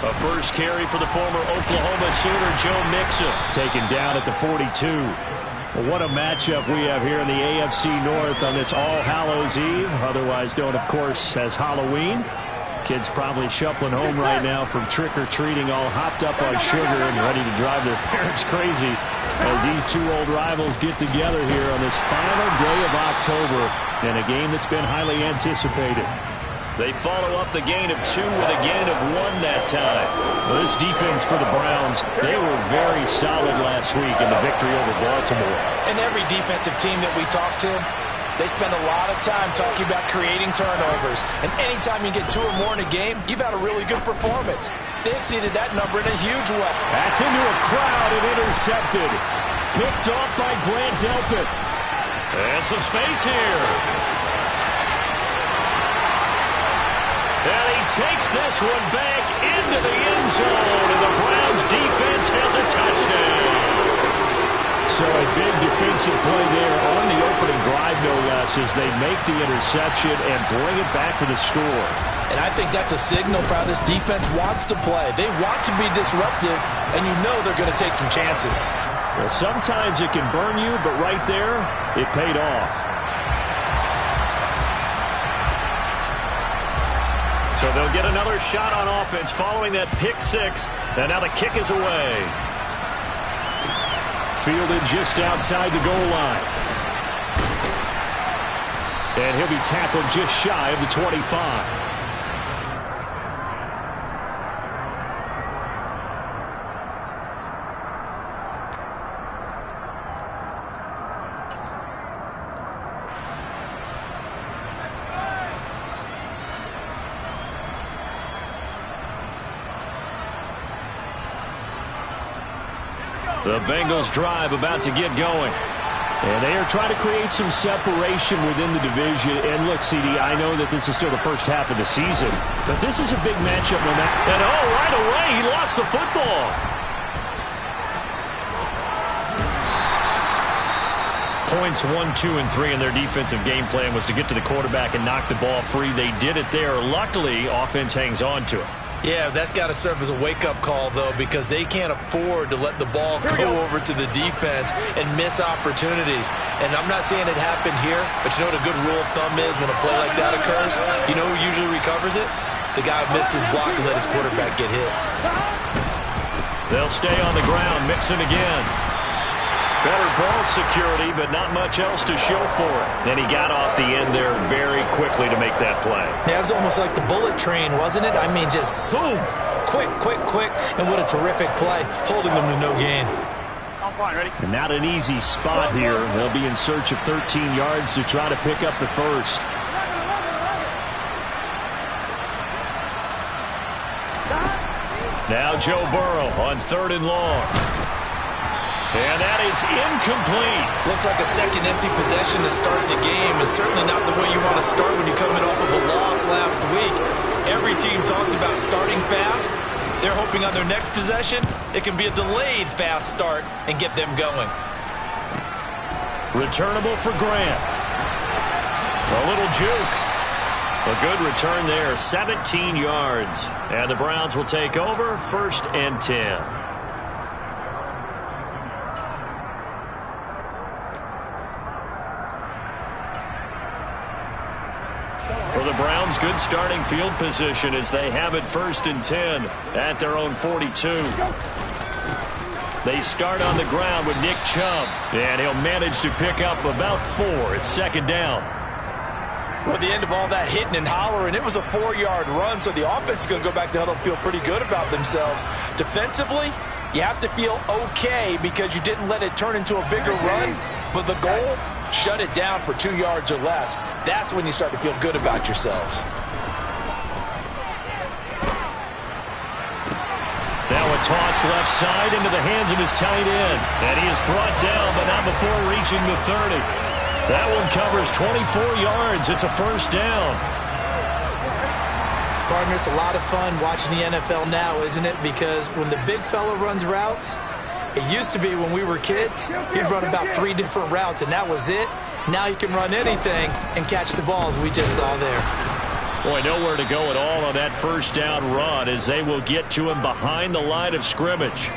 A first carry for the former Oklahoma Sooner, Joe Mixon. Taken down at the 42. Well, what a matchup we have here in the AFC North on this All Hallows Eve, otherwise known, of course, as Halloween. Kids probably shuffling home right now from trick-or-treating, all hopped up on sugar and ready to drive their parents crazy as these two old rivals get together here on this final day of October in a game that's been highly anticipated. They follow up the gain of 2 with a gain of 1 that time. Well, this defense for the Browns, they were very solid last week in the victory over Baltimore. And every defensive team that we talk to, they spend a lot of time talking about creating turnovers. And anytime you get 2 or more in a game, you've had a really good performance. They exceeded that number in a huge way. That's into a crowd and intercepted. Picked off by Grant Delpit. And some space here. And he takes this one back into the end zone, and the Browns defense has a touchdown. So a big defensive play there on the opening drive, no less, as they make the interception and bring it back for the score. And I think that's a signal for how this defense wants to play. They want to be disruptive, and you know they're going to take some chances. Well, sometimes it can burn you, but right there, it paid off. So they'll get another shot on offense following that pick 6. And now the kick is away. Fielded just outside the goal line. And he'll be tackled just shy of the 25. The Bengals drive about to get going. And they are trying to create some separation within the division. And look, CD, I know that this is still the first half of the season, but this is a big matchup. And oh, right away, he lost the football. Points 1, 2, and 3 in their defensive game plan was to get to the quarterback and knock the ball free. They did it there. Luckily, offense hangs on to it. Yeah, that's got to serve as a wake-up call, though, because they can't afford to let the ball go over to the defense and miss opportunities. And I'm not saying it happened here, but you know what a good rule of thumb is when a play like that occurs? You know who usually recovers it? The guy who missed his block and let his quarterback get hit. They'll stay on the ground, mixing again. Better ball security, but not much else to show for it. And he got off the end there very quickly to make that play. Yeah, it was almost like the bullet train, wasn't it? I mean, just zoom, quick, and what a terrific play, holding them to no gain. And not an easy spot here. They'll be in search of 13 yards to try to pick up the first. Now Joe Burrow on 3rd and long. And that is incomplete. Looks like a second empty possession to start the game, and certainly not the way you want to start when you're coming off of a loss last week. Every team talks about starting fast. They're hoping on their next possession, it can be a delayed fast start and get them going. Returnable for Grant. A little juke. A good return there, 17 yards. And the Browns will take over, 1st and 10. For the Browns, good starting field position as they have it 1st and 10 at their own 42. They start on the ground with Nick Chubb, and he'll manage to pick up about 4. It's 2nd down. Well, at the end of all that hitting and hollering, it was a 4-yard run, so the offense is going to go back to huddle and feel pretty good about themselves. Defensively, you have to feel okay because you didn't let it turn into a bigger run, but the goal, shut it down for 2 yards or less. That's when you start to feel good about yourselves. Now a toss left side into the hands of his tight end. And he is brought down, but not before reaching the 30. That one covers 24 yards. It's a 1st down. Partner, it's a lot of fun watching the NFL now, isn't it? Because when the big fella runs routes, it used to be when we were kids, he'd run about 3 different routes, and that was it. Now he can run anything and catch the ball, as we just saw there. Boy, nowhere to go at all on that first down run as they will get to him behind the line of scrimmage.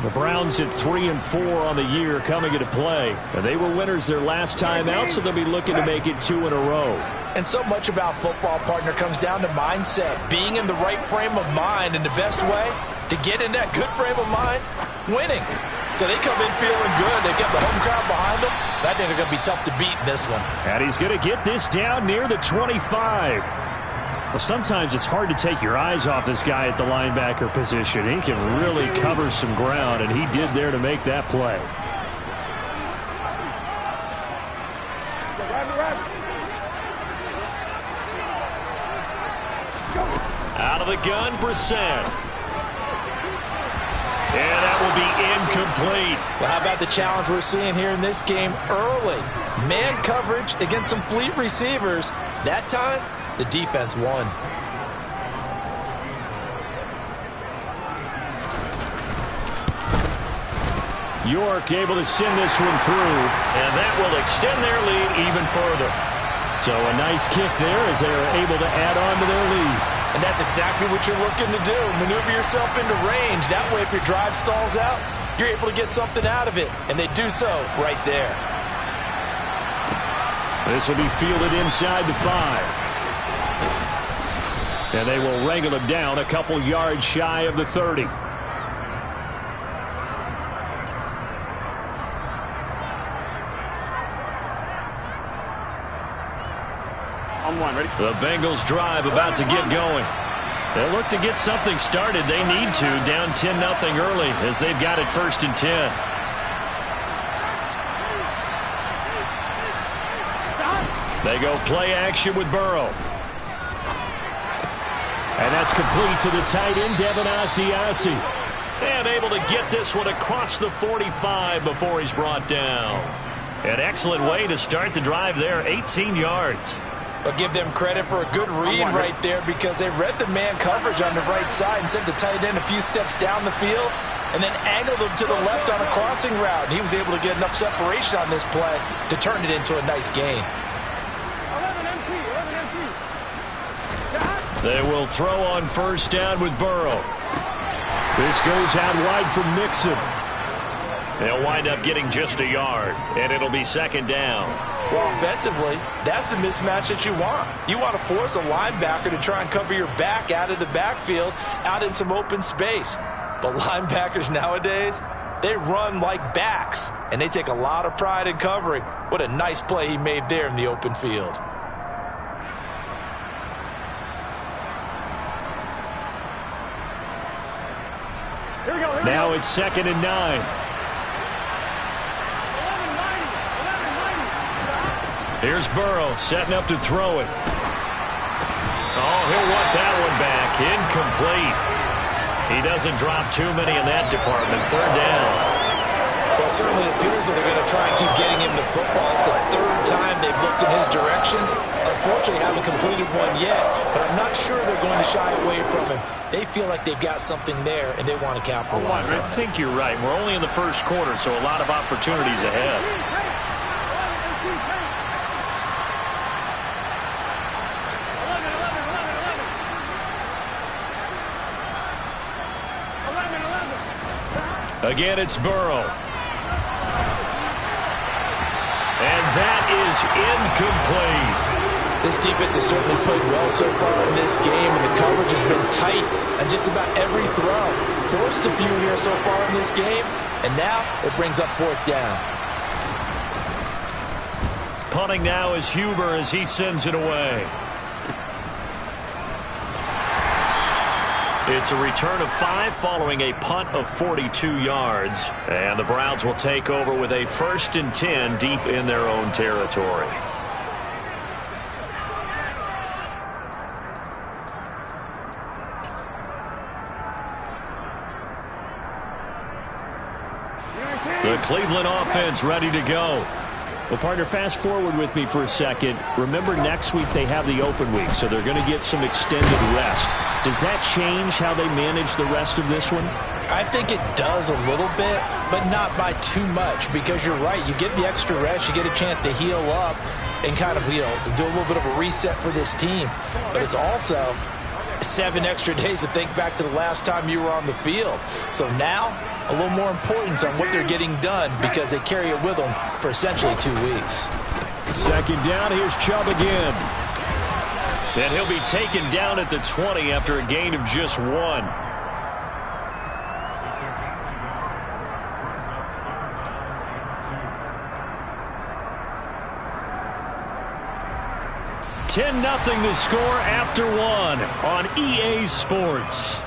The Browns at 3-4 on the year coming into play. And they were winners their last time out, so they'll be looking to make it 2 in a row. And so much about football, partner, comes down to mindset. Being in the right frame of mind, and the best way to get in that good frame of mind, winning. So they come in feeling good. They've got the home crowd behind them. I think they're going to be tough to beat in this one. And he's going to get this down near the 25. Well, sometimes it's hard to take your eyes off this guy at the linebacker position. He can really cover some ground, and he did there to make that play. Out of the gun, Brissett. And that will be incomplete. Well, how about the challenge we're seeing here in this game early? Man coverage against some fleet receivers. That time, the defense won. York able to send this one through, and that will extend their lead even further. So a nice kick there as they are able to add on to their lead. And that's exactly what you're looking to do. Maneuver yourself into range. That way, if your drive stalls out, you're able to get something out of it. And they do so right there. This will be fielded inside the 5. And they will wrangle him down a couple yards shy of the 30. Ready? The Bengals drive about to get going. They'll look to get something started. They need to, down 10-0 early as they've got it 1st and 10. They go play action with Burrow. And that's complete to the tight end, Devin Asiasi. And able to get this one across the 45 before he's brought down. An excellent way to start the drive there, 18 yards. But give them credit for a good read right there because they read the man coverage on the right side and sent the tight end a few steps down the field and then angled him to the left on a crossing route. And he was able to get enough separation on this play to turn it into a nice gain. They will throw on 1st down with Burrow. This goes out wide for Mixon. They'll wind up getting just a yard, and it'll be 2nd down. Well, offensively, that's the mismatch that you want. You want to force a linebacker to try and cover your back out of the backfield, out in some open space. But linebackers nowadays, they run like backs, and they take a lot of pride in covering. What a nice play he made there in the open field. Now it's 2nd and 9. Here's Burrow setting up to throw it. Oh, he'll want that one back. Incomplete. He doesn't drop too many in that department. 3rd down. Well, it certainly appears that they're going to try and keep getting him the football. It's the 3rd time they've looked in his direction. Unfortunately, haven't completed one yet, but I'm not sure they're going to shy away from him. They feel like they've got something there, and they want to capitalize on it. I think you're right. We're only in the 1st quarter, so a lot of opportunities ahead. Again, it's Burrow. And that is incomplete. This defense has certainly played well so far in this game, and the coverage has been tight on just about every throw. Forced a few here so far in this game, and now it brings up 4th down. Punting now is Huber as he sends it away. It's a return of 5 following a punt of 42 yards. And the Browns will take over with a 1st and 10 deep in their own territory. The Cleveland offense ready to go. Well, partner, fast forward with me for a second. Remember, next week they have the open week, so they're going to get some extended rest. Does that change how they manage the rest of this one? I think it does a little bit, but not by too much, because you're right. You get the extra rest. You get a chance to heal up and kind of, do a little bit of a reset for this team. But it's also 7 extra days to think back to the last time you were on the field. So now, a little more importance on what they're getting done, because they carry it with them for essentially 2 weeks. Second down, here's Chubb again. And he'll be taken down at the 20 after a gain of just 1. 10-0 to score after 1 on EA Sports.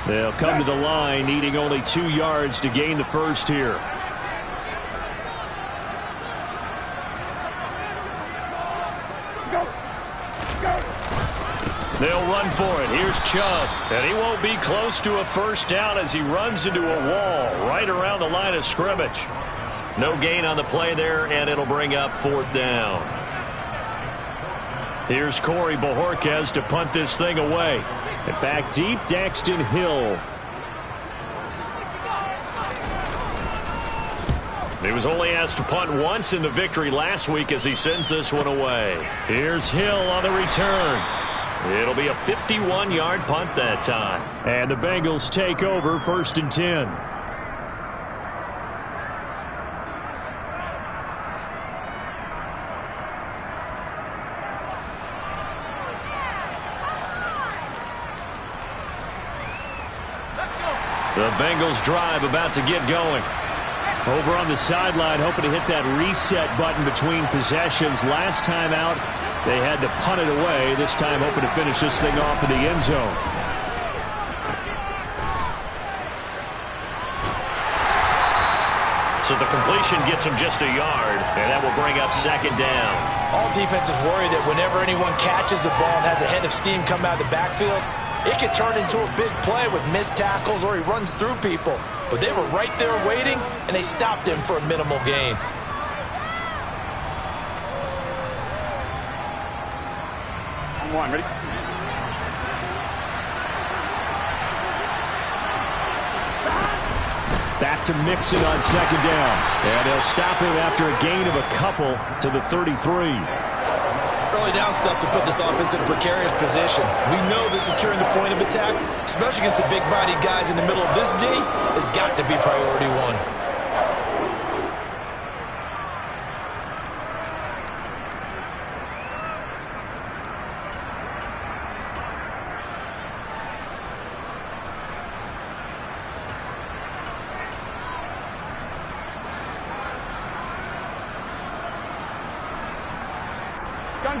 They'll come to the line, needing only 2 yards to gain the first here. They'll run for it. Here's Chubb. And he won't be close to a first down as he runs into a wall right around the line of scrimmage. No gain on the play there, and it'll bring up 4th down. Here's Corey Bojorquez to punt this thing away. And back deep, Daxton Hill. He was only asked to punt once in the victory last week as he sends this one away. Here's Hill on the return. It'll be a 51-yard punt that time. And the Bengals take over 1st and 10. The Bengals drive about to get going. Over on the sideline, hoping to hit that reset button between possessions. Last time out, they had to punt it away. This time, hoping to finish this thing off in the end zone. So the completion gets him just a yard, and that will bring up 2nd down. All defenses worry that whenever anyone catches the ball and has a head of steam come out of the backfield, it could turn into a big play with missed tackles or he runs through people. But they were right there waiting, and they stopped him for a minimal gain. On 1, ready? Back to Mixon on 2nd down. And they'll stop him after a gain of a couple to the 33. Early down stuff to put this offense in a precarious position. We know that securing the point of attack, especially against the big-bodied guys in the middle of this D, has got to be priority 1.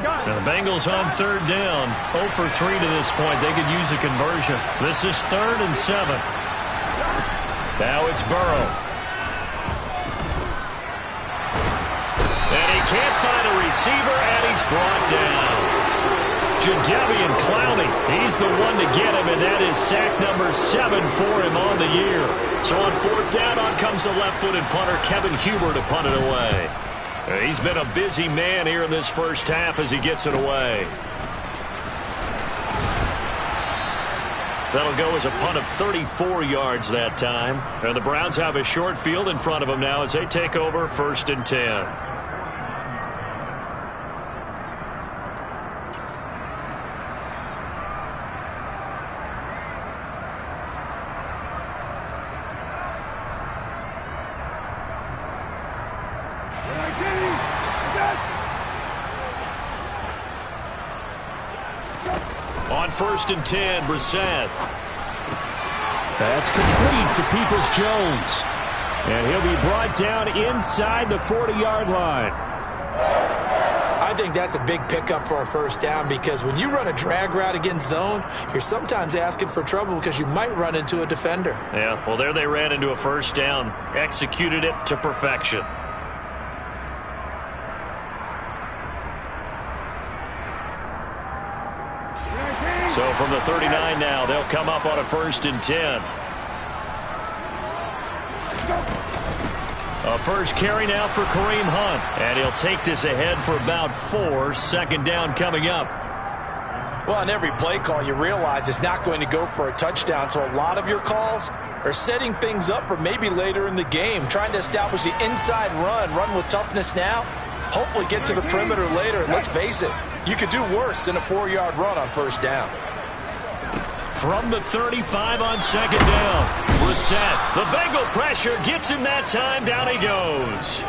Now the Bengals on 3rd down. 0 for 3 to this point. They could use a conversion. This is 3rd and 7. Now it's Burrow. And he can't find a receiver, and he's brought down. Jadeveon Clowney, he's the one to get him, and that is sack number 7 for him on the year. So on 4th down, on comes the left-footed punter, Kevin Huber, to punt it away. He's been a busy man here in this first half as he gets it away. That'll go as a punt of 34 yards that time. And the Browns have a short field in front of them now as they take over 1st and 10. On 1st and 10, Brissett. That's complete to Peoples-Jones. And he'll be brought down inside the 40-yard line. I think that's a big pickup for a first down, because when you run a drag route against zone, you're sometimes asking for trouble because you might run into a defender. Yeah, well, there they ran into a first down. Executed it to perfection. So from the 39 now, they'll come up on a 1st and 10. A first carry now for Kareem Hunt. And he'll take this ahead for about 4. 2nd down coming up. Well, on every play call, you realize it's not going to go for a touchdown. So a lot of your calls are setting things up for maybe later in the game, trying to establish the inside run with toughness now, hopefully get to the perimeter later. And let's face it, you could do worse than a 4-yard run on 1st down. From the 35 on 2nd down. Brissett, the Bengal pressure gets him that time. Down he goes.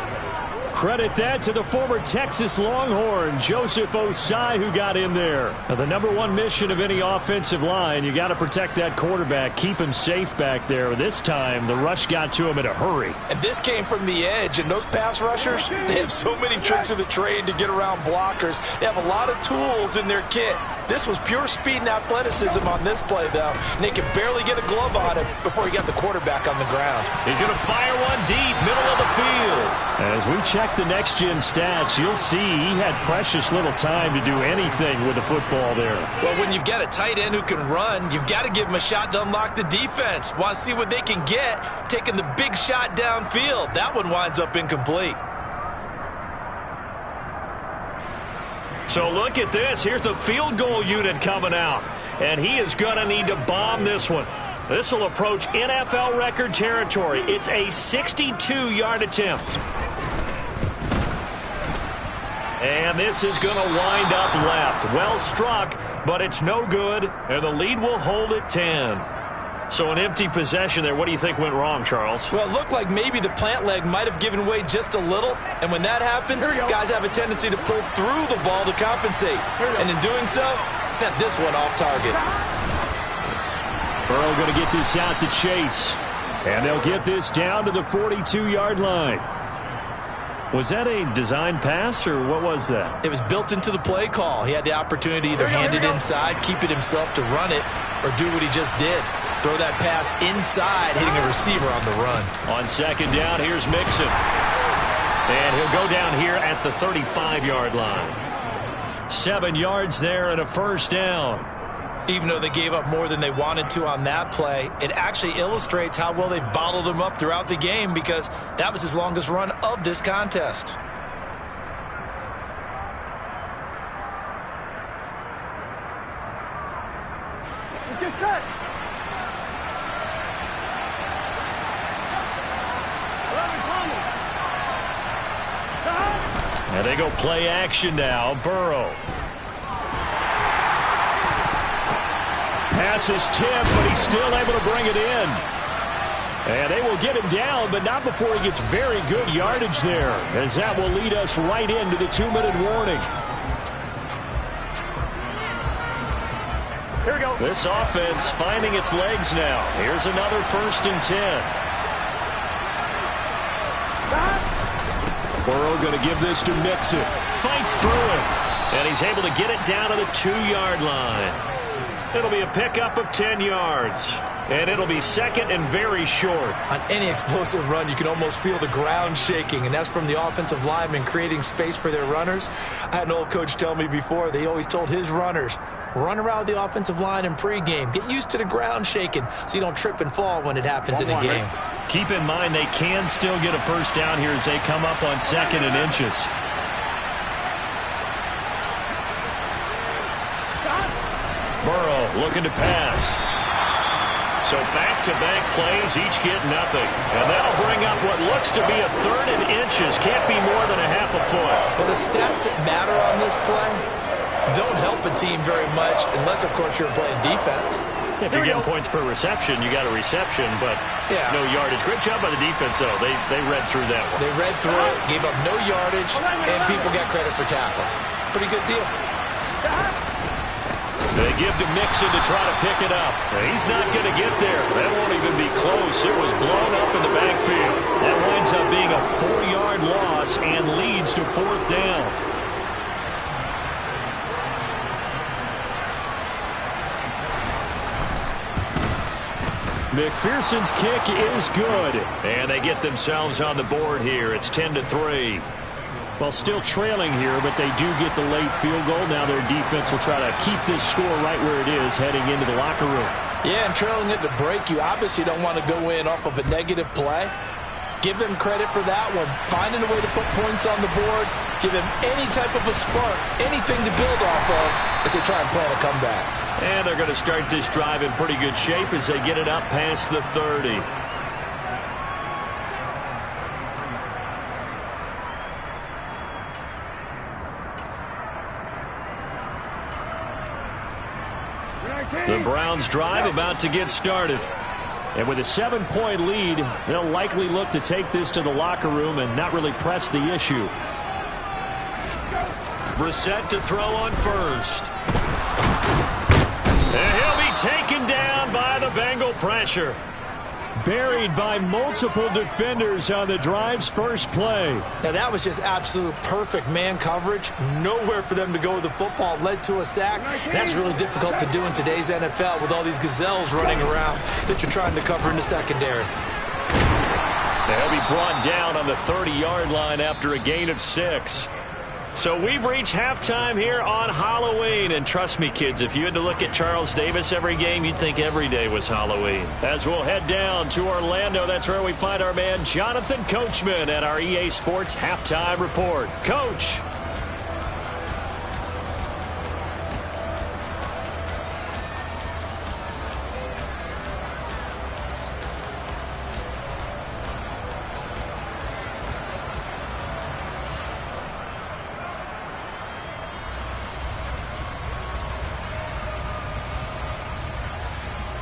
Credit that to the former Texas Longhorn, Joseph Osai, who got in there. Now, the #1 mission of any offensive line, you got to protect that quarterback, keep him safe back there. This time, the rush got to him in a hurry. And this came from the edge, and those pass rushers, they have so many tricks of the trade to get around blockers. They have a lot of tools in their kit. This was pure speed and athleticism on this play, though. And they could barely get a glove on him before he got the quarterback on the ground. He's going to fire one deep, middle of the field. As we check the next-gen stats, you'll see he had precious little time to do anything with the football there. Well, when you've got a tight end who can run, you've got to give him a shot to unlock the defense. Want to see what they can get, taking the big shot downfield. That one winds up incomplete. So look at this. Here's the field goal unit coming out. And he is going to need to bomb this one. This will approach NFL record territory. It's a 62-yard attempt. And this is going to wind up left. Well struck, but it's no good. And the lead will hold at 10. So an empty possession there. What do you think went wrong, Charles? Well, it looked like maybe the plant leg might have given way just a little. And when that happens, guys have a tendency to pull through the ball to compensate. And in doing so, sent this one off target. Burrow going to get this out to Chase. And they'll get this down to the 42-yard line. Was that a design pass, or what was that? It was built into the play call. He had the opportunity to either hand it inside, keep it himself to run it, or do what he just did. Throw that pass inside, hitting a receiver on the run. On 2nd down, here's Mixon. And he'll go down here at the 35-yard line. 7 yards there and a 1st down. Even though they gave up more than they wanted to on that play, it actually illustrates how well they bottled him up throughout the game, because that was his longest run of this contest. Let's get set. And they go play action now. Burrow. Pass is tipped, but he's still able to bring it in. And they will get him down, but not before he gets very good yardage there, as that will lead us right into the 2-minute warning. Here we go. This offense finding its legs now. Here's another 1st and 10. Burrow going to give this to Mixon. Fights through it. And he's able to get it down to the 2-yard line. It'll be a pickup of 10 yards. And it'll be 2nd and very short. On any explosive run, you can almost feel the ground shaking, and that's from the offensive linemen creating space for their runners. I had an old coach tell me before, they always told his runners, run around the offensive line in pregame. Get used to the ground shaking so you don't trip and fall when it happens in a game. Keep in mind they can still get a 1st down here as they come up on 2nd and inches. Burrow looking to pass. So back-to-back plays, each get nothing. And that'll bring up what looks to be a 3rd and inches. Can't be more than a half a foot. Well, the stats that matter on this play don't help a team very much, unless, of course, you're playing defense. If you're getting points per reception, you got a reception, but no yardage. Great job by the defense, though. They read through that one. They read through it, gave up no yardage, and people got credit for tackles. Pretty good deal. They give to Mixon to try to pick it up. He's not going to get there. That won't even be close. It was blown up in the backfield. That winds up being a 4-yard loss and leads to 4th down. McPherson's kick is good. And they get themselves on the board here. It's 10-3. Well, still trailing here, but they do get the late field goal. Now their defense will try to keep this score right where it is heading into the locker room. Yeah, and trailing it to break, you obviously don't want to go in off of a negative play. Give them credit for that one. Finding a way to put points on the board, give them any type of a spark, anything to build off of as they try and plan a comeback. And they're going to start this drive in pretty good shape as they get it up past the 30. The Browns drive about to get started. And with a 7-point lead, they'll likely look to take this to the locker room and not really press the issue. Brissett to throw on first. And he'll be taken down by the Bengal pressure. Buried by multiple defenders on the drive's first play. Now that was just absolute perfect man coverage. Nowhere for them to go with the football. Led to a sack. That's really difficult to do in today's NFL with all these gazelles running around that you're trying to cover in the secondary. They'll be brought down on the 30-yard line after a gain of 6. So we've reached halftime here on Halloween. And trust me, kids, if you had to look at Charles Davis every game, you'd think every day was Halloween. As we'll head down to Orlando, that's where we find our man Jonathan Coachman at our EA Sports Halftime Report. Coach.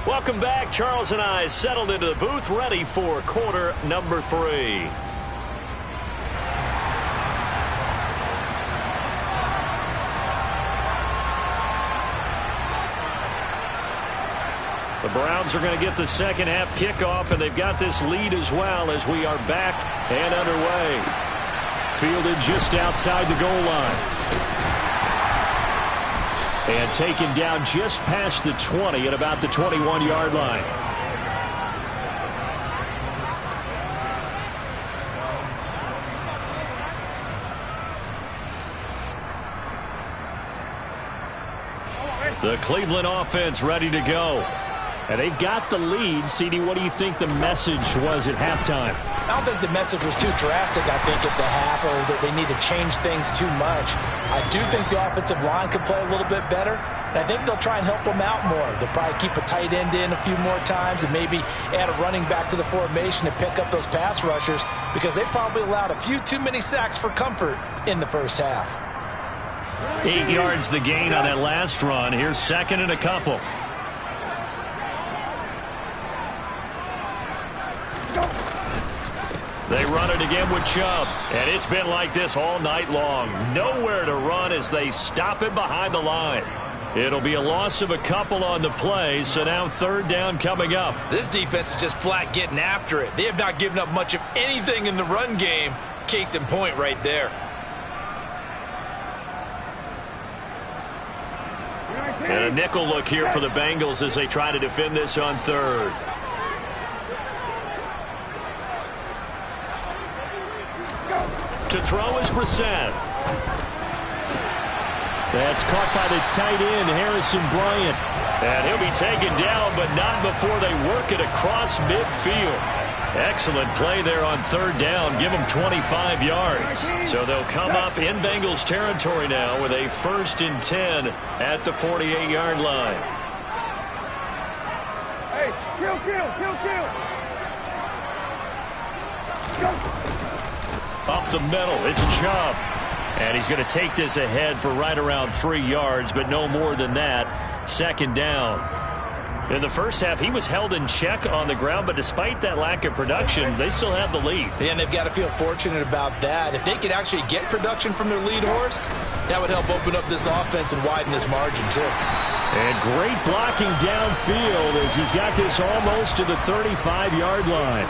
Welcome back. Charles and I settled into the booth, ready for quarter number 3. The Browns are going to get the second half kickoff, and they've got this lead as well as we are back and underway. Fielded just outside the goal line. And taken down just past the 20 at about the 21-yard line. The Cleveland offense ready to go. And they've got the lead. CD, what do you think the message was at halftime? I don't think the message was too drastic, I think, at the half, or that they need to change things too much. I do think the offensive line could play a little bit better, and I think they'll try and help them out more. They'll probably keep a tight end in a few more times and maybe add a running back to the formation to pick up those pass rushers, because they probably allowed a few too many sacks for comfort in the first half. 8 yards the gain on that last run. Here's second and a couple. They run it again with Chubb. And it's been like this all night long. Nowhere to run as they stop him behind the line. It'll be a loss of a couple on the play, so now third down coming up. This defense is just flat getting after it. They have not given up much of anything in the run game. Case in point right there. And a nickel look here for the Bengals as they try to defend this on third. To throw is Brissett. That's caught by the tight end, Harrison Bryant. And he'll be taken down, but not before they work it across midfield. Excellent play there on third down. Give them 25 yards. So they'll come up in Bengals territory now with a 1st and 10 at the 48-yard line. Hey, kill. Up the middle, it's Chubb. And he's going to take this ahead for right around 3 yards, but no more than that. Second down. In the first half, he was held in check on the ground, but despite that lack of production, they still have the lead. And they've got to feel fortunate about that. If they could actually get production from their lead horse, that would help open up this offense and widen this margin, too. And great blocking downfield as he's got this almost to the 35-yard line.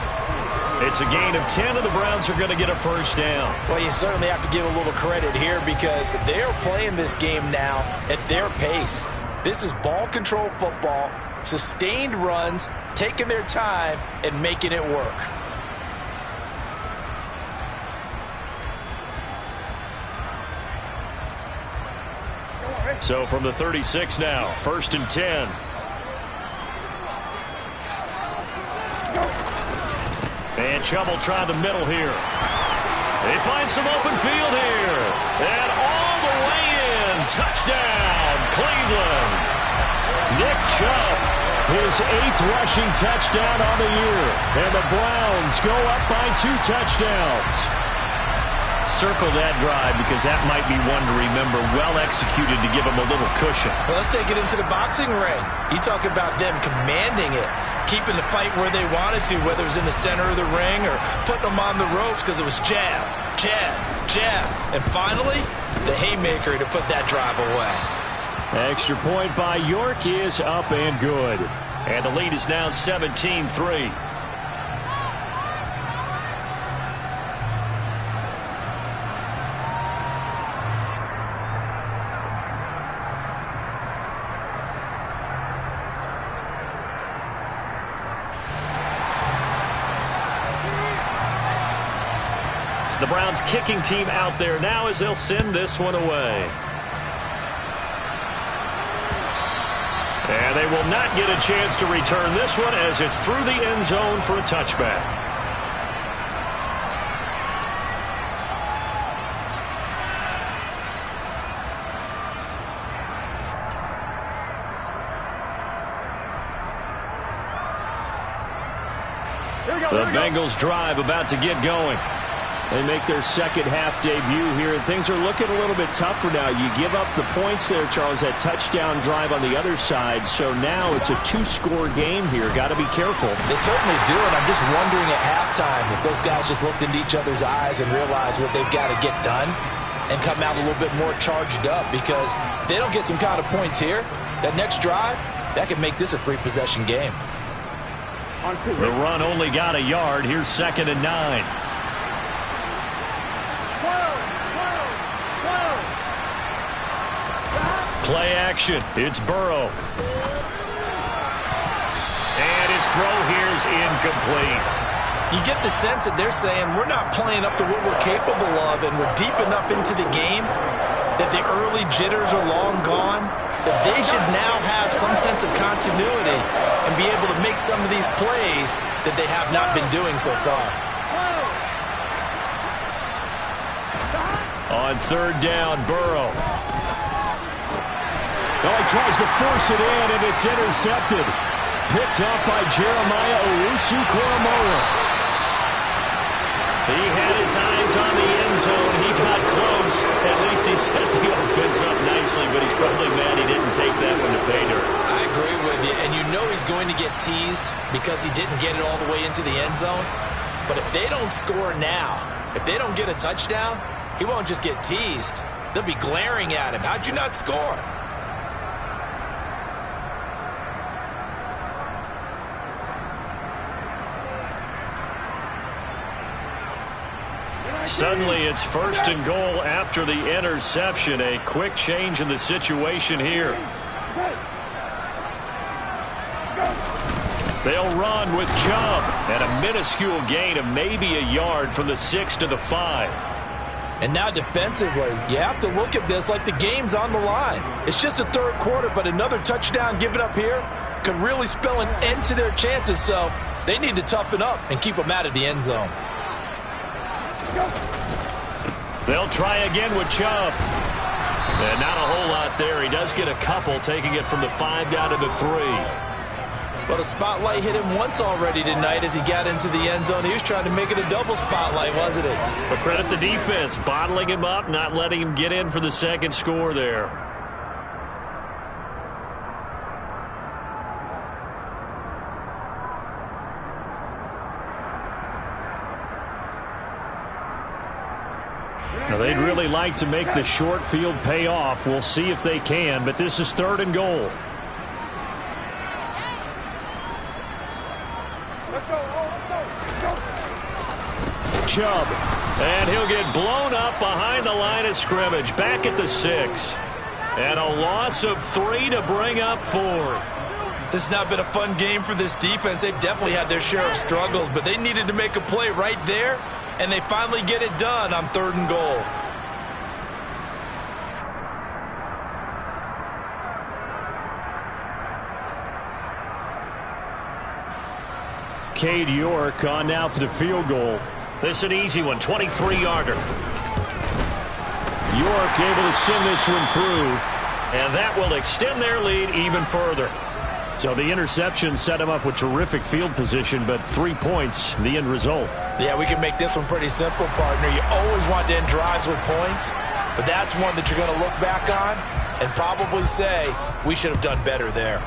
It's a gain of 10, and the Browns are going to get a first down. Well, you certainly have to give a little credit here because they're playing this game now at their pace. This is ball control football, sustained runs, taking their time, and making it work. So from the 36 now, 1st and 10. And Chubb will try the middle here. They find some open field here. And all the way in. Touchdown, Cleveland. Nick Chubb, his 8th rushing touchdown on the year. And the Browns go up by 2 touchdowns. Circle that drive because that might be one to remember. Well executed to give them a little cushion. Well, let's take it into the boxing ring. You talk about them commanding it, keeping the fight where they wanted to, whether it was in the center of the ring or putting them on the ropes because it was jab, jab, jab. And finally, the haymaker to put that drive away. Extra point by York is up and good. And the lead is now 17-3. The Browns kicking team out there now as they'll send this one away. And they will not get a chance to return this one as it's through the end zone for a touchback. The Bengals drive about to get going. They make their second half debut here, and things are looking a little bit tougher now. You give up the points there, Charles, that touchdown drive on the other side. So now it's a 2-score game here. Got to be careful. They certainly do, and I'm just wondering at halftime if those guys just looked into each other's eyes and realized what they've got to get done and come out a little bit more charged up, because if they don't get some kind of points here, that next drive, that could make this a 3-possession game. The run only got a yard. Here's 2nd and 9. Play action. It's Burrow. And his throw here is incomplete. You get the sense that they're saying we're not playing up to what we're capable of, and we're deep enough into the game that the early jitters are long gone, that they should now have some sense of continuity and be able to make some of these plays that they have not been doing so far. On 3rd down, Burrow. Oh, he tries to force it in, and it's intercepted. Picked up by Jeremiah Owusu-Koramoah. He had his eyes on the end zone. He got close. At least he set the offense up nicely, but he's probably mad he didn't take that one to pay dirt. I agree with you, and you know he's going to get teased because he didn't get it all the way into the end zone. But if they don't score now, if they don't get a touchdown, he won't just get teased. They'll be glaring at him. How'd you not score? Suddenly it's 1st and goal after the interception. A quick change in the situation here. They'll run with Chubb, and a minuscule gain of maybe a yard from the 6 to the 5. And now defensively, you have to look at this like the game's on the line. It's just the 3rd quarter, but another touchdown given up here could really spell an end to their chances. So they need to toughen up and keep them out of the end zone. They'll try again with Chubb. And not a whole lot there. He does get a couple, taking it from the 5 down to the 3. Well, the spotlight hit him once already tonight as he got into the end zone. He was trying to make it a double spotlight, wasn't it? But credit the defense, bottling him up, not letting him get in for the 2nd score there. Now, they'd really like to make the short field pay off. We'll see if they can, but this is 3rd and goal. Chubb, and he'll get blown up behind the line of scrimmage, back at the 6. And a loss of 3 to bring up 4th. This has not been a fun game for this defense. They've definitely had their share of struggles, but they needed to make a play right there, and they finally get it done on 3rd and goal. Cade York on now for the field goal. This is an easy one, 23-yarder. York able to send this one through, and that will extend their lead even further. So the interception set him up with terrific field position, but 3 points, the end result. Yeah, we can make this one pretty simple, partner. You always want to end drives with points, but that's one that you're going to look back on and probably say, we should have done better there.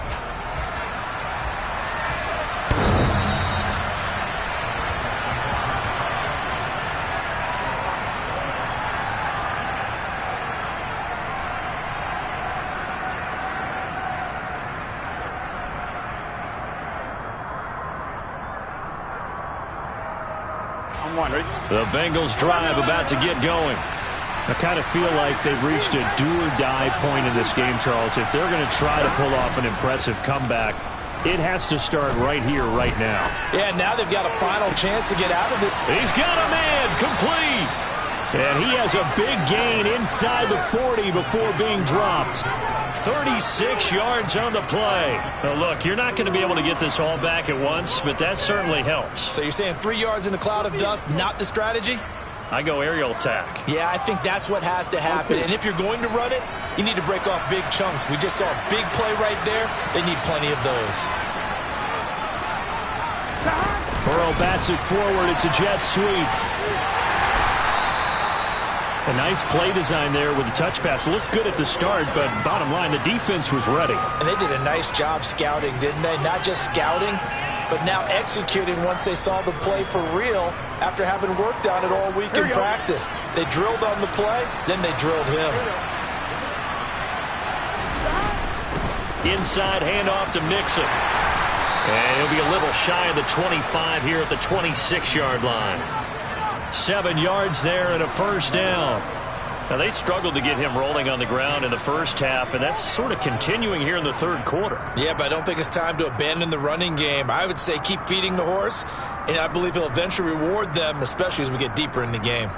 The Bengals drive about to get going. I kind of feel like they've reached a do-or-die point in this game, Charles. If they're going to try to pull off an impressive comeback, it has to start right here, right now. Yeah, now they've got a final chance to get out of it. He's got a man, complete. And he has a big gain inside the 40 before being dropped. 36 yards on the play. Now look, you're not going to be able to get this all back at once, but that certainly helps. So you're saying 3 yards in a cloud of dust, not the strategy? I go aerial attack. Yeah, I think that's what has to happen. And if you're going to run it, you need to break off big chunks. We just saw a big play right there. They need plenty of those. Burrow bats it forward. It's a jet sweep. A nice play design there with the touch pass. Looked good at the start, but bottom line, the defense was ready. And they did a nice job scouting, didn't they? Not just scouting, but now executing once they saw the play for real after having worked on it all week in practice. They drilled on the play, then they drilled him. Inside handoff to Mixon. And he'll be a little shy of the 25 here at the 26-yard line. 7 yards there and a first down. Now, they struggled to get him rolling on the ground in the first half, and that's sort of continuing here in the third quarter. Yeah, but I don't think it's time to abandon the running game. I would say keep feeding the horse, and I believe he'll eventually reward them, especially as we get deeper in the game.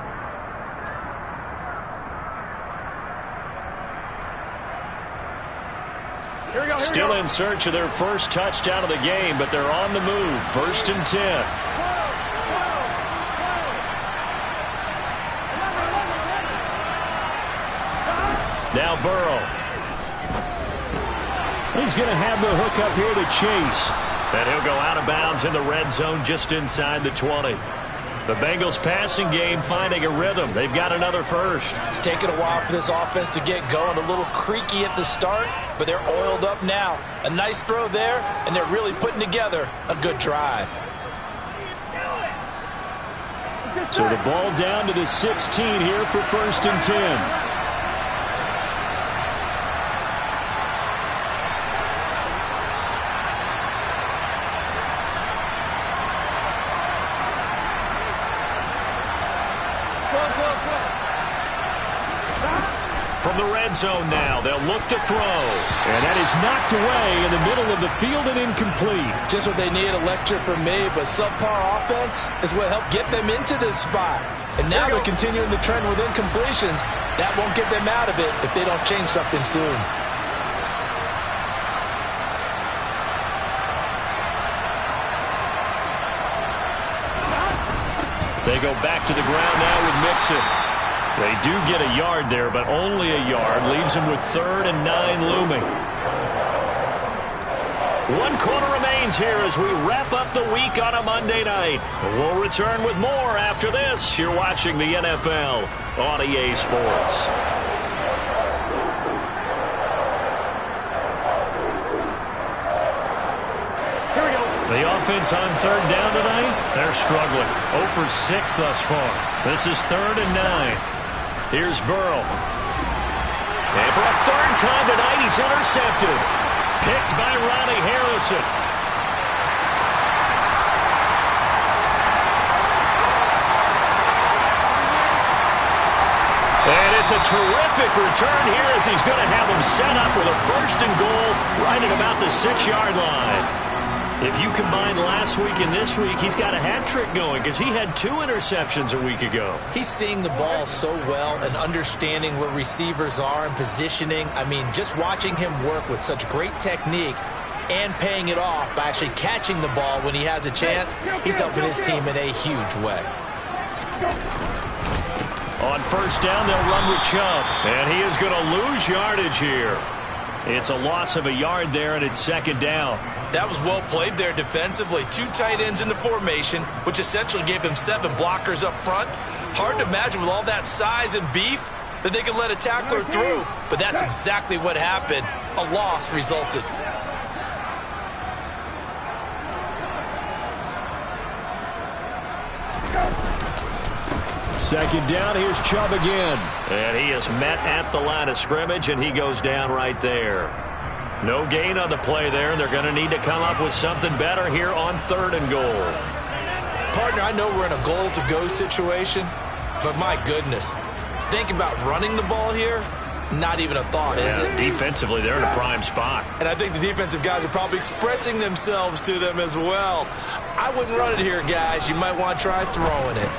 Still in search of their first touchdown of the game, but they're on the move. 1st and 10. Now Burrow. He's going to have the hook up here to Chase. And he'll go out of bounds in the red zone just inside the 20. The Bengals passing game finding a rhythm. They've got another first. It's taken a while for this offense to get going. A little creaky at the start, but they're oiled up now. A nice throw there, and they're really putting together a good drive. So the ball down to the 16 here for 1st and 10. From the red zone now, they'll look to throw. And that is knocked away in the middle of the field and incomplete. Just what they need, a lecture from me, but subpar offense is what helped get them into this spot. And now they're continuing the trend with incompletions. That won't get them out of it if they don't change something soon. They go back to the ground now with Mixon. They do get a yard there, but only a yard. Leaves them with 3rd and 9 looming. 1 quarter remains here as we wrap up the week on a Monday night. We'll return with more after this. You're watching the NFL on EA Sports. The offense on 3rd down tonight, they're struggling. 0 for 6 thus far. This is 3rd and 9. Here's Burrow. And for a 3rd time tonight, he's intercepted. Picked by Ronnie Harrison. And it's a terrific return here as he's going to have him set up with a 1st and goal right at about the 6-yard line. If you combine last week and this week, he's got a hat trick going because he had 2 interceptions a week ago. He's seeing the ball so well and understanding where receivers are and positioning. I mean, just watching him work with such great technique, and paying it off by actually catching the ball when he has a chance. He's helping his team in a huge way. On first down, they'll run with Chubb, and he is going to lose yardage here. It's a loss of a yard there, and it's second down. That was well played there defensively. 2 tight ends in the formation, which essentially gave him 7 blockers up front. Hard to imagine with all that size and beef that they could let a tackler through, but that's exactly what happened. A loss resulted. Second down, here's Chubb again. And he is met at the line of scrimmage, and he goes down right there. No gain on the play there. They're going to need to come up with something better here on 3rd and goal. Partner, I know we're in a goal-to-go situation, but my goodness, think about running the ball here. Not even a thought, is it? Defensively, they're in a prime spot. And I think the defensive guys are probably expressing themselves to them as well. I wouldn't run it here, guys. You might want to try throwing it.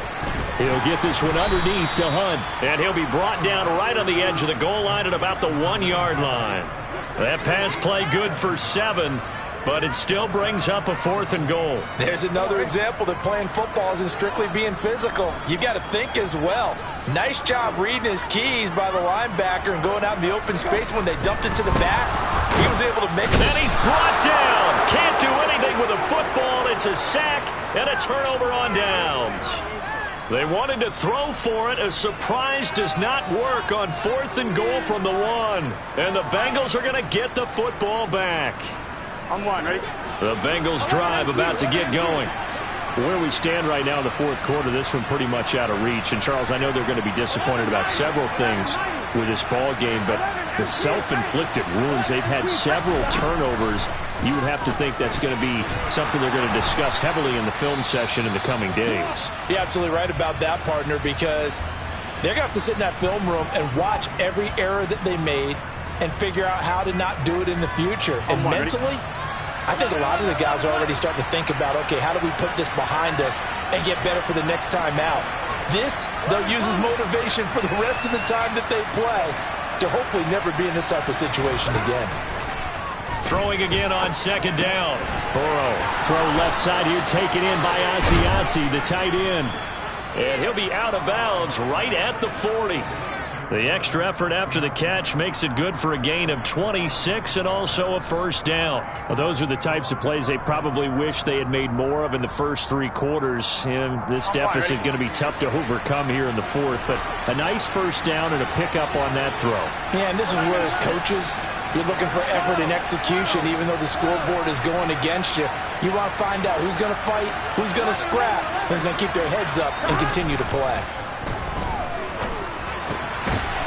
He'll get this one underneath to Hunt. And he'll be brought down right on the edge of the goal line at about the 1-yard line. That pass play good for 7, but it still brings up a 4th and goal. There's another example that playing football isn't strictly being physical. You got to think as well. Nice job reading his keys by the linebacker and going out in the open space when they dumped it to the back. He was able to make it. And he's brought down. Can't do anything with a football. It's a sack and a turnover on downs. They wanted to throw for it. A surprise does not work on 4th and goal from the 1. And the Bengals are going to get the football back. On 1, ready? The Bengals drive about to get going. Where we stand right now in the 4th quarter, this one pretty much out of reach. And, Charles, I know they're going to be disappointed about several things with this ball game, but the self-inflicted wounds, they've had several turnovers. You would have to think that's going to be something they're going to discuss heavily in the film session in the coming days. You're absolutely right about that, partner, because they're going to have to sit in that film room and watch every error that they made and figure out how to not do it in the future. And mentally, I think a lot of the guys are already starting to think about, okay, how do we put this behind us and get better for the next time out? This, they'll use as motivation for the rest of the time that they play to hopefully never be in this type of situation again. Throwing again on second down. Burrow, throw left side here, taken in by Asiasi, the tight end. And he'll be out of bounds right at the 40. The extra effort after the catch makes it good for a gain of 26 and also a first down. Well, those are the types of plays they probably wish they had made more of in the first 3 quarters. And this deficit going to be tough to overcome here in the 4th. But a nice first down and a pickup on that throw. Yeah, and this is where as coaches, you're looking for effort and execution, even though the scoreboard is going against you. You want to find out who's going to fight, who's going to scrap, who's going to keep their heads up and continue to play.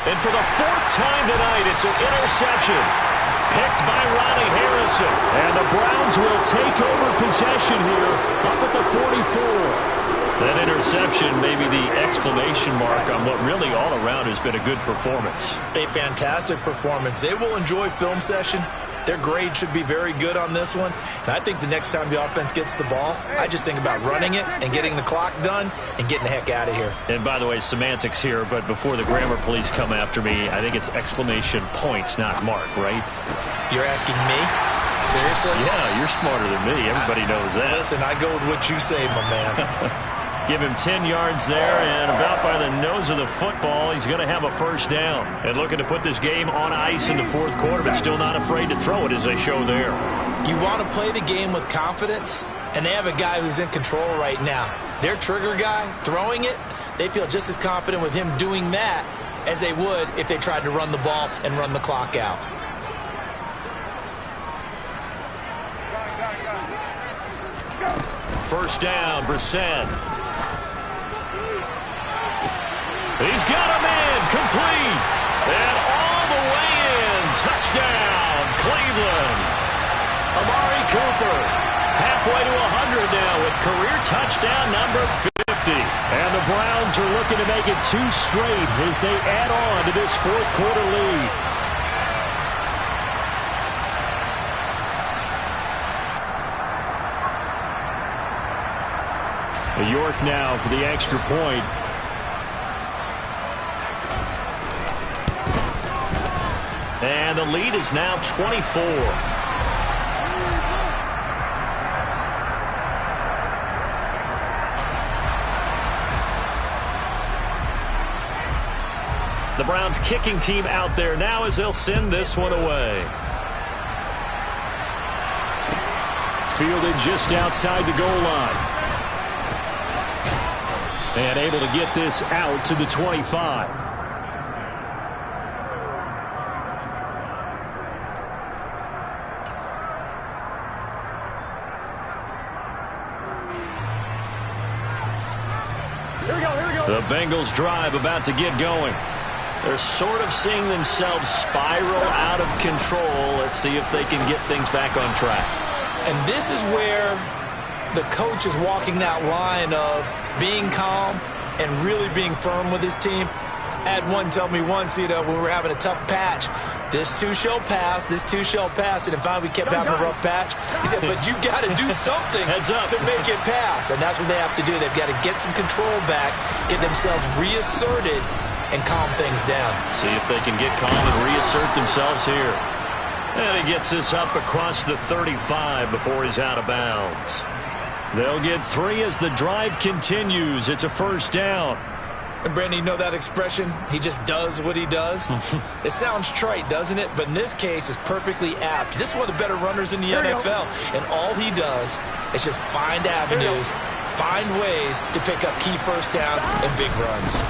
And for the 4th time tonight, it's an interception. Picked by Ronnie Harrison. And the Browns will take over possession here up at the 44. That interception may be the exclamation mark on what really all around has been a good performance. A fantastic performance. They will enjoy film session. Their grade should be very good on this one. And I think the next time the offense gets the ball, I just think about running it and getting the clock done and getting the heck out of here. And by the way, semantics here, but before the grammar police come after me, I think it's exclamation point, not mark, right? You're asking me? Seriously? Yeah, you're smarter than me. Everybody knows that. Listen, I go with what you say, my man. Give him 10 yards there, and about by the nose of the football, he's going to have a first down. And looking to put this game on ice in the 4th quarter, but still not afraid to throw it as they show there. You want to play the game with confidence, and they have a guy who's in control right now. Their trigger guy, throwing it, they feel just as confident with him doing that as they would if they tried to run the ball and run the clock out. First down, Brissett. He's got a man, complete, and all the way in, touchdown, Cleveland. Amari Cooper, halfway to 100 now with career touchdown number 50. And the Browns are looking to make it 2 straight as they add on to this 4th quarter lead. York now for the extra point. And the lead is now 24. The Browns kicking team out there now as they'll send this one away. Fielded just outside the goal line. And able to get this out to the 25. Here we go. The Bengals drive about to get going. They're sort of seeing themselves spiral out of control. Let's see if they can get things back on track. And this is where the coach is walking that line of being calm and really being firm with his team. I had one tell me once, when we were having a tough patch, this too shall pass, this too shall pass. And finally we kept having a rough patch. He said, but you got to do something to make it pass. And that's what they have to do. They've got to get some control back, get themselves reasserted, and calm things down. See if they can get calm and reassert themselves here. And he gets this up across the 35 before he's out of bounds. They'll get 3 as the drive continues. It's a first down. And Brandon, you know that expression? He just does what he does? It sounds trite, doesn't it? But in this case, it's perfectly apt. This is one of the better runners in the NFL. And all he does is just find avenues, find ways to pick up key first downs and big runs.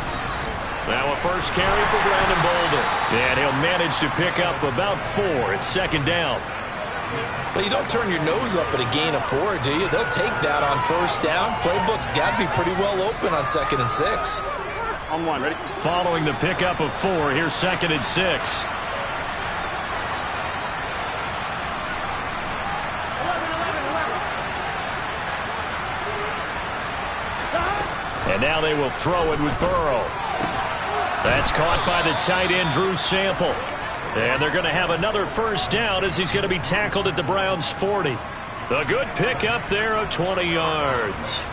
Now a first carry for Brandon Bolden. And he'll manage to pick up about 4 at second down. Well, you don't turn your nose up at a gain of 4, do you? They'll take that on first down. Playbook's got to be pretty well open on 2nd and 6. On 1, ready? Following the pickup of 4, here's 2nd and 6. And now they will throw it with Burrow. That's caught by the tight end, Drew Sample. And they're going to have another first down as he's going to be tackled at the Browns' 40. The good pickup there of 20 yards.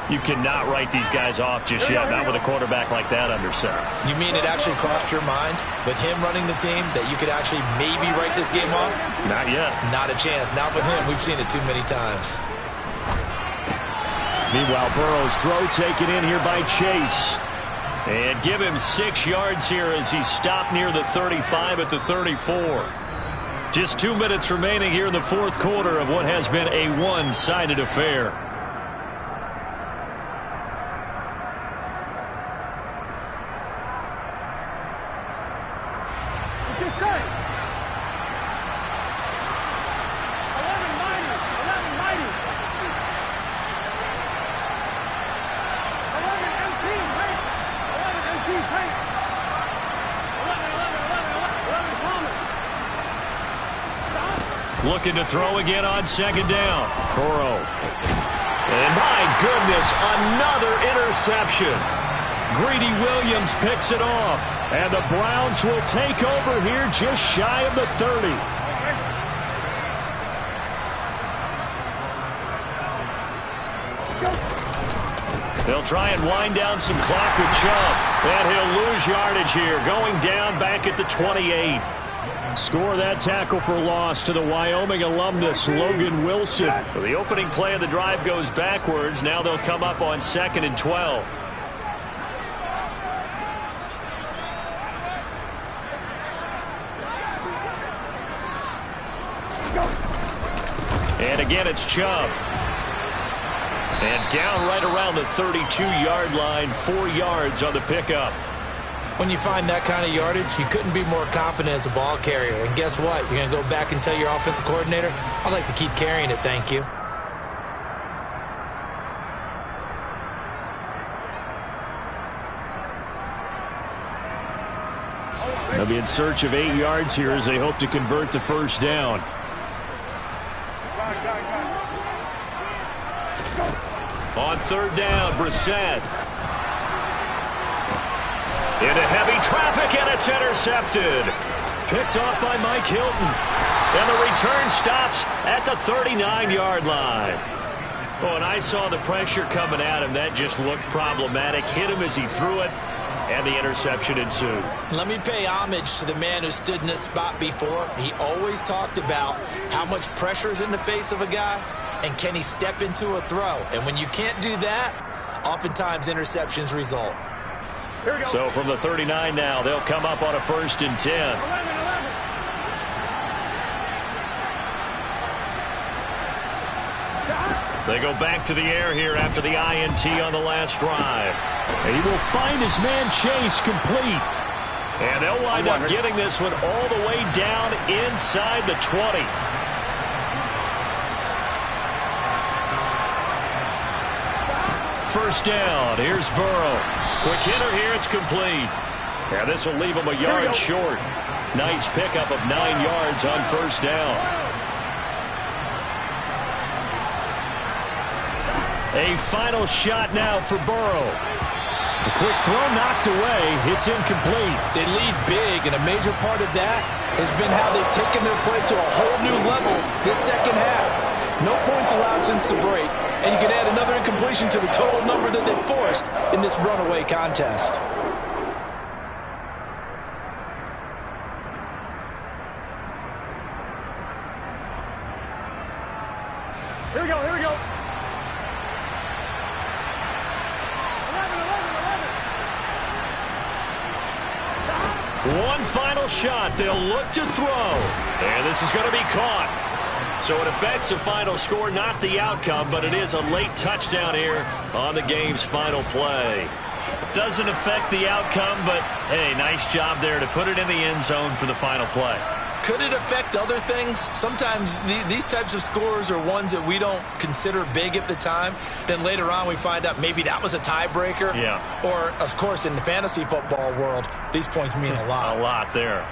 You cannot write these guys off just yet, not with a quarterback like that under center. You mean it actually crossed your mind with him running the team that you could actually maybe write this game off? Not yet. Not a chance. Not with him. We've seen it too many times. Meanwhile, Burrow's throw taken in here by Chase. And give him 6 yards here as he's stopped near the 35 at the 34. Just 2 minutes remaining here in the fourth quarter of what has been a one-sided affair. Get set. 11 mighty. 11 mighty. 11 MC paint. 11 MC paint. 11 Thomas. Stop. Looking to throw again on second down. Burrow. And my goodness, another interception. Greedy Williams picks it off. And the Browns will take over here just shy of the 30. They'll try and wind down some clock with Chubb. And he'll lose yardage here, going down back at the 28. Score that tackle for loss to the Wyoming alumnus, Logan Wilson. So the opening play of the drive goes backwards. Now they'll come up on 2nd and 12. And again, it's Chubb. And down right around the 32-yard line, 4 yards on the pickup. When you find that kind of yardage, you couldn't be more confident as a ball carrier. And guess what? You're going to go back and tell your offensive coordinator, I'd like to keep carrying it, thank you. They'll be in search of 8 yards here as they hope to convert the first down. On third down, Brissett. Into heavy traffic, and it's intercepted. Picked off by Mike Hilton. And the return stops at the 39-yard line. Oh, and I saw the pressure coming at him. That just looked problematic. Hit him as he threw it, and the interception ensued. Let me pay homage to the man who stood in this spot before. He always talked about how much pressure is in the face of a guy, and can he step into a throw. And when you can't do that, oftentimes interceptions result. So from the 39 now, they'll come up on a 1st and 10. 11. They go back to the air here after the INT on the last drive. And he will find his man Chase complete. And they'll wind up getting this one all the way down inside the 20. First down. Here's Burrow. Quick hitter here. It's complete. And this will leave him a yard short. Nice pickup of 9 yards on first down. A final shot now for Burrow. A quick throw knocked away. It's incomplete. They lead big, and a major part of that has been how they've taken their play to a whole new level this second half. No points allowed since the break, and you can add another incompletion to the total number that they've forced in this runaway contest. Here we go. 11. One final shot. They'll look to throw. And this is going to be caught. So it affects the final score, not the outcome, but it is a late touchdown here on the game's final play. Doesn't affect the outcome, but, hey, nice job there to put it in the end zone for the final play. Could it affect other things? Sometimes these types of scores are ones that we don't consider big at the time. Then later on we find out maybe that was a tiebreaker. Yeah. Or, of course, in the fantasy football world, these points mean a lot. A lot there.